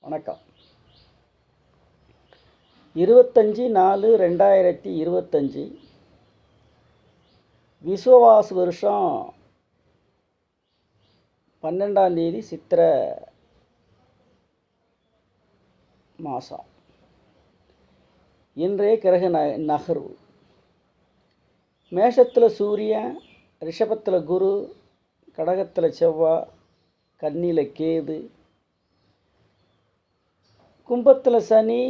வணக்கம். 25/4/2025 விசுவாச வருஷம் 12ஆம் தேதி சித்திரை மாதம். இன்றைய கிரக நகர்வு: மேஷத்தில் சூரியன், ரிஷபத்தில் குரு, கடகத்தில் செவ்வாய், கன்னியில் கேது, கும்பத்தில் சனி,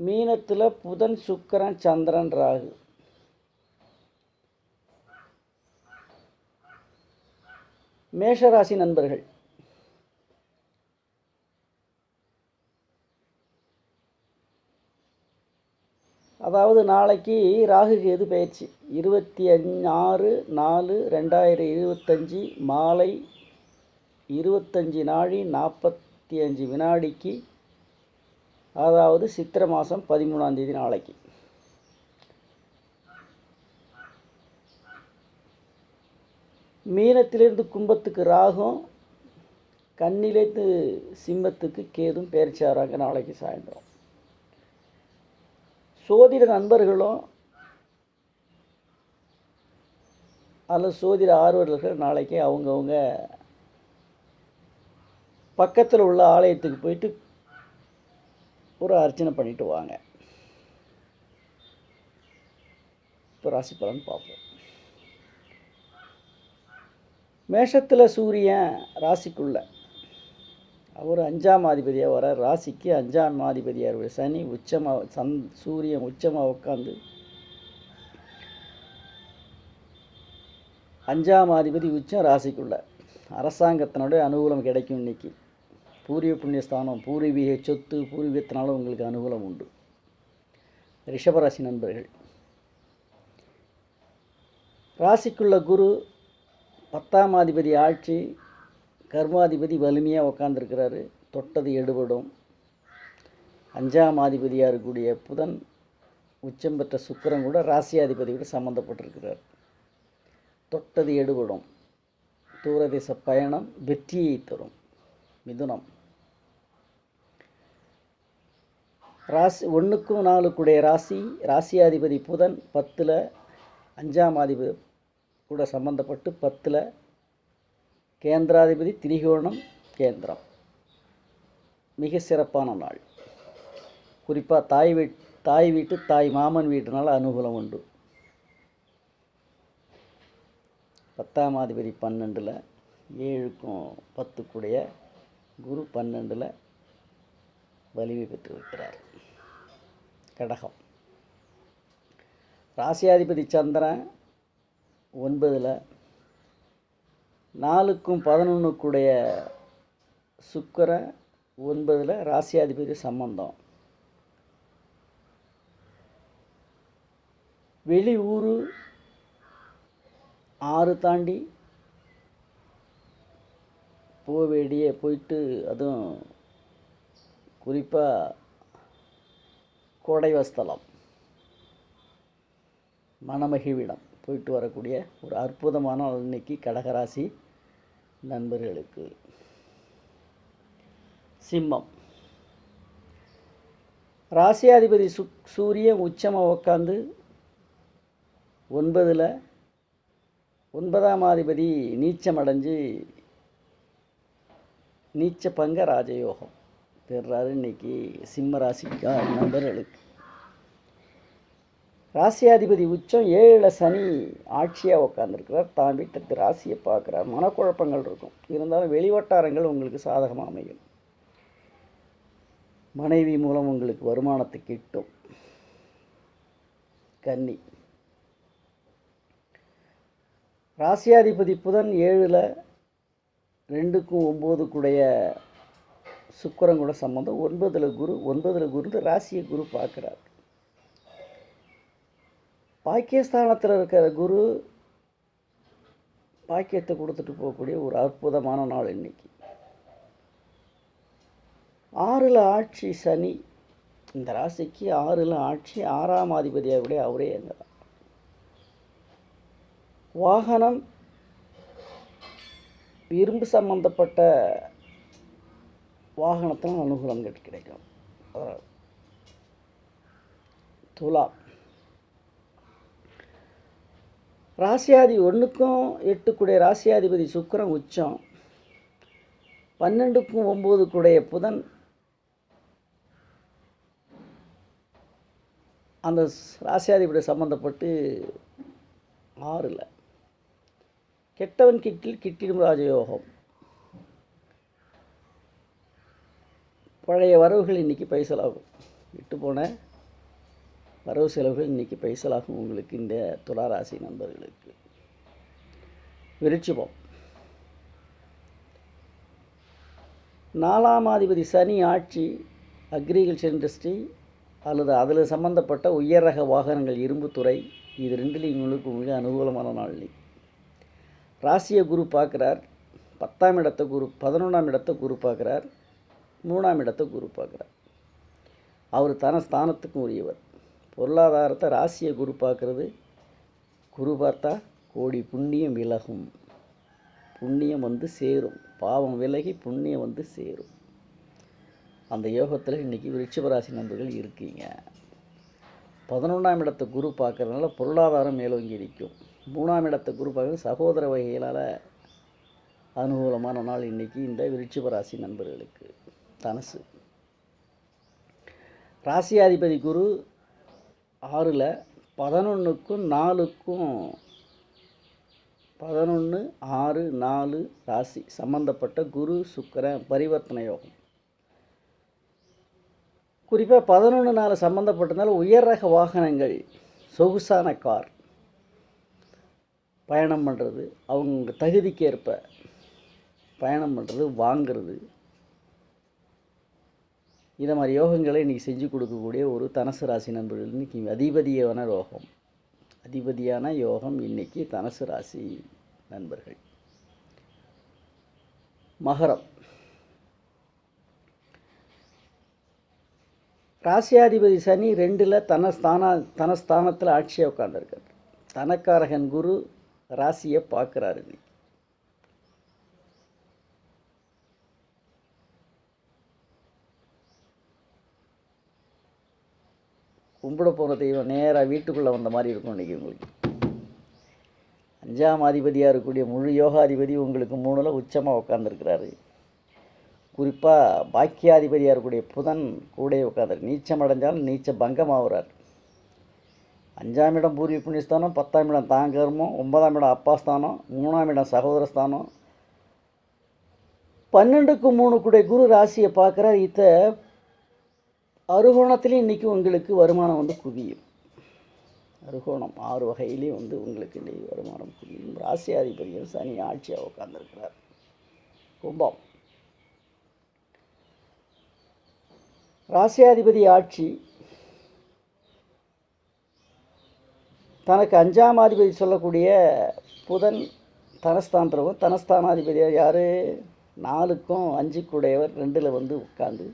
மீனத்தில் புதன், சுக்கிரன், சந்திரன், ராகு. மேஷராசி நண்பர்கள், அதாவது நாளைக்கு ராகு கேது பயிற்சி 26/4/2025 மாலை 25:45 அதாவது சித்திரை மாதம் 13ஆம் தேதி நாளைக்கு. மீனத்திலிருந்து கும்பத்துக்கு ராகும், கன்னிலேருந்து சிம்மத்துக்கு கேதும் பயிற்சி ஆகிறாங்க நாளைக்கு சாயந்தரம். சோதிட நண்பர்களும் அல்லது சோதிட ஆர்வலர்கள் நாளைக்கு அவங்கவுங்க பக்கத்தில் உள்ள ஆலயத்துக்கு போயிட்டு ஒரு அர்ச்சனை பண்ணிட்டு வாங்க. இப்போ ராசி பலன் பார்ப்போம். மேஷத்தில் சூரியன் ராசிக்குள்ள அவர் 5ஆம் அதிபதியாக வர, ராசிக்கு 5ஆம் அதிபதியாக சனி உச்சமாக சூரியன் உச்சமாக உட்காந்து 5ஆம் அதிபதி உச்சம் ராசிக்குள்ள. அரசாங்கத்தினுடைய அனுகூலம் கிடைக்கும். இன்னைக்கு பூர்வீக புண்ணியஸ்தானம், பூர்வீக சொத்து, பூர்வீகத்தினாலும் உங்களுக்கு அனுகூலம் உண்டு. ரிஷபராசி நண்பர்கள், ராசிக்குள்ள குரு 10ஆம் அதிபதி ஆட்சி, கர்மாதிபதி வலிமையாக உட்காந்துருக்கிறாரு. தொட்டது எடுபடும். 5ஆம் அதிபதியாக இருக்கக்கூடிய புதன் உச்சம் பெற்ற சுக்கிரன் கூட ராசியாதிபதி கூட சம்மந்தப்பட்டிருக்கிறார். தொட்டது எடுபடும். தூரதேச பயணம் வெற்றியை தரும். மிதுனம், ராசி 1க்கும் 4 ராசியாதிபதி புதன் 10ல், 5ஆம் அதிபதி கூட சம்பந்தப்பட்டு 10ல், கேந்திராதிபதி திரிகோணம் கேந்திரம். மிக சிறப்பான நாள். குறிப்பாக தாய் வீட்டு தாய் மாமன் வீட்டுனால அனுகூலம் உண்டு. 10ஆம் அதிபதி 12ல், 7க்கும் 10 குரு 12ல் வலிமை பெற்றிருக்கிறார். கடகம், ராசியாதிபதி சந்திரன் 9ல், 4க்கும் 11 சுக்கிரன் 9ல், ராசியாதிபதி சம்பந்தம். வெளி ஊர் 6 தாண்டி போயிட்டு, அதுவும் குறிப்பாக கோடைவஸ்தலம், மணமகிழ்விடம் போயிட்டு வரக்கூடிய ஒரு அற்புதமான இன்னைக்கு கடகராசி நண்பர்களுக்கு. சிம்மம், ராசியாதிபதி சூரியன் உச்சமாக உட்காந்து 9ல், 9ஆம் அதிபதி நீச்சம் அடைஞ்சு நீச்ச பங்க ராஜயோகம் பெறுறாரு இன்னைக்கு சிம்ம ராசிக்கா நண்பர்களுக்கு. ராசியாதிபதி உச்சம் 7ல், சனி ஆட்சியாக உட்காந்துருக்கிறார். தான் வீட்டு ராசியை பார்க்குறார். மனக்குழப்பங்கள் இருக்கும், இருந்தாலும் வெளிவட்டாரங்கள் உங்களுக்கு சாதகமாக அமையும். மனைவி மூலம் உங்களுக்கு வருமானத்தை கிட்டும். கன்னி, ராசியாதிபதி புதன் 7ல், 2க்கும் 9 சுக்கிரன் கூட சம்பந்தம். 9ல் குரு ராசியை குரு பார்க்குறார். பாக்கியஸ்தானத்தில் இருக்கிற குரு பாக்கியத்தை கொடுத்துட்டு போகக்கூடிய ஒரு அற்புதமான நாள் இன்னைக்கு. 6ல் ஆட்சி சனி. இந்த ராசிக்கு 6ல் ஆட்சி, 6ஆம் அதிபதியாக அவரே அங்கே தான். வாகனம், இரும்பு சம்பந்தப்பட்ட வாகனத்தினால் அனுகூலம் கிடைக்கும். துலா ராசியாதி 1க்கும் 8 ராசியாதிபதி சுக்கிரன் உச்சம், 12க்கும் 9 புதன் அந்த ராசியாதிபதி சம்பந்தப்பட்டு 6ல். கெட்டவன் கிட்டிடும் ராஜயோகம். பழைய வரவுகள் இன்றைக்கி பைசலாகும். விட்டு போன வரவு செலவுகள் இன்றைக்கி பைசலாகும் உங்களுக்கு, இந்த துளாராசி நண்பர்களுக்கு. விருச்சிகம் 4ஆம் அதிபதி சனி ஆட்சி, அக்ரிகல்ச்சர் இண்டஸ்ட்ரி அல்லது அதில் சம்பந்தப்பட்ட உயர் ரக வாகனங்கள், இரும்புத்துறை, இது ரெண்டுலேயும் உங்களுக்கு மிக அனுகூலமான நாள். ராசியை குரு பார்க்குறார், 10ஆம் இடத்தை குரு, 11ஆம் இடத்தை குரு பார்க்குறார், 3ஆம் இடத்தை குரு பார்க்குறார். அவர் தன ஸ்தானத்துக்கும் உரியவர். பொருளாதாரத்தை ராசியை குரு பார்க்குறது, குரு பார்த்தா கோடி புண்ணியம் விலகும், புண்ணியம் வந்து சேரும், பாவம் விலகி புண்ணியம் வந்து சேரும். அந்த யோகத்தில் இன்றைக்கி விருச்சிக நண்பர்கள் இருக்கீங்க. 11ஆம் இடத்தை குரு பார்க்குறதுனால பொருளாதாரம் மேலோங்கி இருக்கும். 3ஆம் இடத்தை குரு பார்க்குறது சகோதர வகைகளால் அனுகூலமான நாள் இன்றைக்கி இந்த விருச்சிக நண்பர்களுக்கு. தனுசு ராசியாதிபதி குரு 6ல், 11க்கும் 4க்கும் 11, 6, 4 ராசி சம்பந்தப்பட்ட குரு சுக்கிரன் பரிவர்த்தனை யோகம். குறிப்பாக 11 4 சம்மந்தப்பட்டதுனால உயர் ரக வாகனங்கள், சொகுசான கார் பயணம் பண்ணுறது, அவங்க தகுதிக்கு ஏற்ப பயணம் பண்ணுறது, வாங்கிறது, இதை மாதிரி யோகங்களை இன்றைக்கி செஞ்சு கொடுக்கக்கூடிய ஒரு தனுசு ராசி நண்பர்கள். இன்றைக்கி அதிபதியான யோகம் இன்றைக்கி தனுசு ராசி நண்பர்கள். மகரம் ராசியாதிபதி சனி 2ல் தனஸ்தானத்தில் ஆட்சியாக உட்கார்ந்துருக்கார். தனக்காரகன் குரு ராசியை பார்க்குறாரு. இன்னைக்கு கும்பிட போகிற தெய்வம் நேராக வீட்டுக்குள்ளே வந்த மாதிரி இருக்கும். இன்றைக்கி உங்களுக்கு 5ஆம் அதிபதியாக இருக்கக்கூடிய முழு யோகாதிபதி உங்களுக்கு 3ல் உச்சமாக உட்காந்துருக்கிறாரு. குறிப்பாக பாக்கியாதிபதியாக இருக்கக்கூடிய புதன் கூட உட்காந்துரு, நீச்சம் அடைஞ்சாலும் நீச்ச பங்கமாகிறார். 5ஆம் இடம் பூர்வீக புண்ணியஸ்தானம், 10ஆம் இடம் தாங்கர்மம், 9ஆம் இடம் அப்பாஸ்தானம், 3ஆம் இடம் சகோதரஸ்தானம், 12க்கு 3 குரு ராசியை பார்க்குறார். அருகோணத்துலேயும் இன்றைக்கி உங்களுக்கு வருமானம் வந்து குவியும். அருகோணம் 6 வகையிலையும் வந்து உங்களுக்கு இன்றைக்கி வருமானம் குவியும். ராசியாதிபதியும் சனி ஆட்சியாக உட்கார்ந்துருக்கிறார். கும்பம் ராசியாதிபதி ஆட்சி, தனக்கு 5ஆம் அதிபதி சொல்லக்கூடிய புதன் தனஸ்தானத்திலும், தனஸ்தானாதிபதியாக யார் 4க்கும் 5 2ல் வந்து உட்காந்து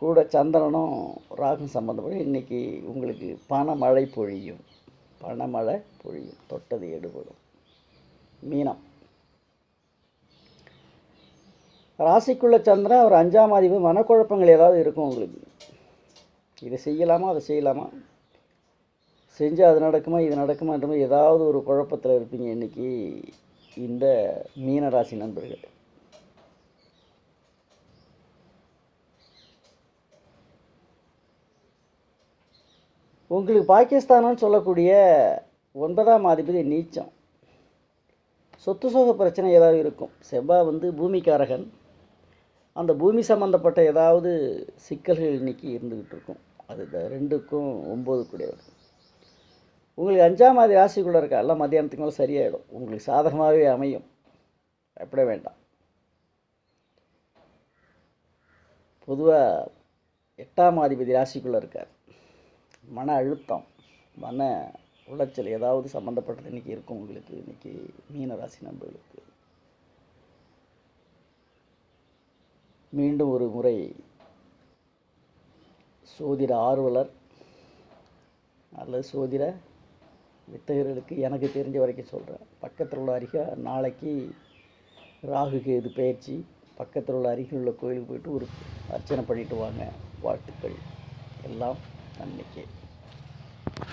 கூட சந்திரனும் ராகும் சம்பந்தப்படும். இன்றைக்கி உங்களுக்கு பணமழை பொழியும், தொட்டது எடுபடும். மீனம் ராசிக்குள்ள சந்திரன், அவர் 5ஆம் அதிபதி. மனக்குழப்பங்கள் ஏதாவது இருக்கும் உங்களுக்கு. இதை செய்யலாமா, அதை செய்யலாமா, செஞ்சால் அது நடக்குமா, இது நடக்குமான்ற மாதிரி ஏதாவது ஒரு குழப்பத்தில் இருப்பீங்க இன்றைக்கி இந்த மீன ராசி நண்பர்கள். உங்களுக்கு பாகிஸ்தானன்னு சொல்லக்கூடிய 9ஆம் அதிபதி நீச்சம். சொத்து சோக பிரச்சனை ஏதாவது இருக்கும். செவ்வாய் வந்து பூமிக்காரகன். அந்த பூமி சம்மந்தப்பட்ட ஏதாவது சிக்கல்கள் இன்றைக்கி இருந்துக்கிட்டு இருக்கும். அது 2க்கும் 9 உங்களுக்கு 5ஆம் அதிபதி ராசிக்குள்ளே இருக்கா, எல்லாம் மத்தியானத்துக்கு மேலே சரியாயிடும். உங்களுக்கு சாதகமாகவே அமையும், பயப்பட வேண்டாம். பொதுவாக 8ஆம் அதிபதி ராசிக்குள்ளே இருக்கார். மன அழுத்தம், மன உளைச்சல் ஏதாவது சம்மந்தப்பட்டது இன்றைக்கி இருக்கும் உங்களுக்கு. இன்றைக்கி மீன ராசி நண்பர்களுக்கு மீண்டும் ஒரு முறை சோதிட ஆர்வலர் அல்லது சோதிட வித்தகர்களுக்கு எனக்கு தெரிஞ்ச வரைக்கும் சொல்கிறேன். பக்கத்தில் உள்ள நாளைக்கு ராகு கேது பயிற்சி பக்கத்தில் உள்ள அருகில் உள்ள கோயிலுக்கு போயிட்டு ஒரு அர்ச்சனை பண்ணிட்டு வாங்க. வாழ்த்துக்கள். எல்லாம் நன்மைக்கே.